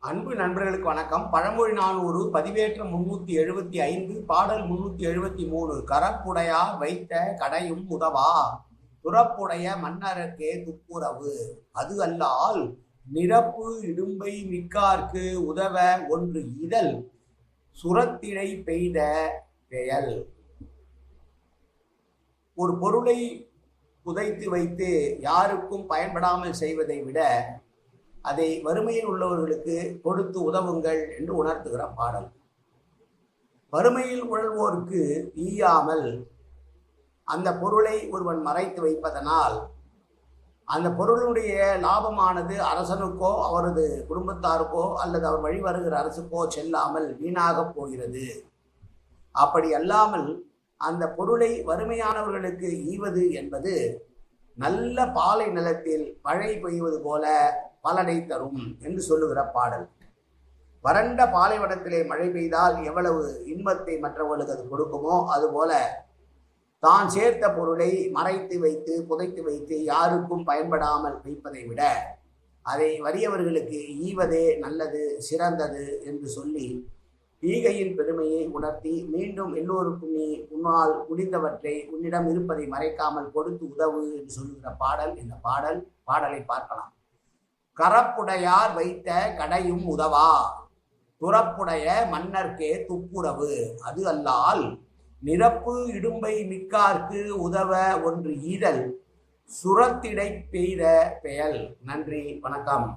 அன்பு நண்பர்களுக்கு வணக்கம். பழமொழி 400 பதிவேற்றம் 375 பாடல் 373. கரப்புடையார் வைத்த கடையும் உதவா துறப்புடைய மன்னர்க்கே துப்புரவு அது அல்லால் நிரப்பு இடும்பை மிக்கார்க்கு உதவ ஒன்று இதழ் சுரத்திடை பெய்த பெயல். ஒரு பொருளை புதைத்து வைத்து யாருக்கும் பயன்படாமல் செய்வதை விட அதை வறுமையில் உள்ளவர்களுக்கு கொடுத்து உதவுங்கள் என்று உணர்த்துகிற பாடல். வறுமையில் உழல்வோருக்கு ஈயாமல் அந்த பொருளை ஒருவன் மறைத்து வைப்பதனால் அந்த பொருளுடைய லாபமானது அரசனுக்கோ அவரது குடும்பத்தாருக்கோ அல்லது அவர் வழி வருகிற அரசுக்கோ செல்லாமல் வீணாக போகிறது. அப்படி அல்லாமல் அந்த பொருளை வறுமையானவர்களுக்கு ஈவது என்பது நல்ல பாலை நிலத்தில் மழை பெய்வது போல பலனை தரும் என்று சொல்லுகிற பாடல். வறண்ட பாலைவனத்திலே மழை பெய்தால் எவ்வளவு இன்பத்தை மற்றவர்களுக்கு அது கொடுக்குமோ அதுபோல தான் சேர்த்த பொருளை மறைத்து வைத்து புதைத்து வைத்து யாருக்கும் பயன்படாமல் வைப்பதை விட அதை வறியவர்களுக்கு ஈவதே நல்லது, சிறந்தது என்று சொல்லி ஈகையின் பெருமையை உணர்த்தி மீண்டும் எல்லோருக்கும் நீ உன்னால் முடிந்தவற்றை உன்னிடம் இருப்பதை மறைக்காமல் கொடுத்து உதவு என்று சொல்லுகிற பாடல் இந்த பாடலை பார்க்கலாம். கரப்புடையார் வைத்த கடையும் உதவா துறப்புடைய மன்னர்க்கே துப்புரவு அது அல்லால் நிரப்பு இடும்பை மிக்கார்க்கு உதவ ஒன்று ஈதல் சுரத்திடை பெய்த பெயல். நன்றி, வணக்கம்.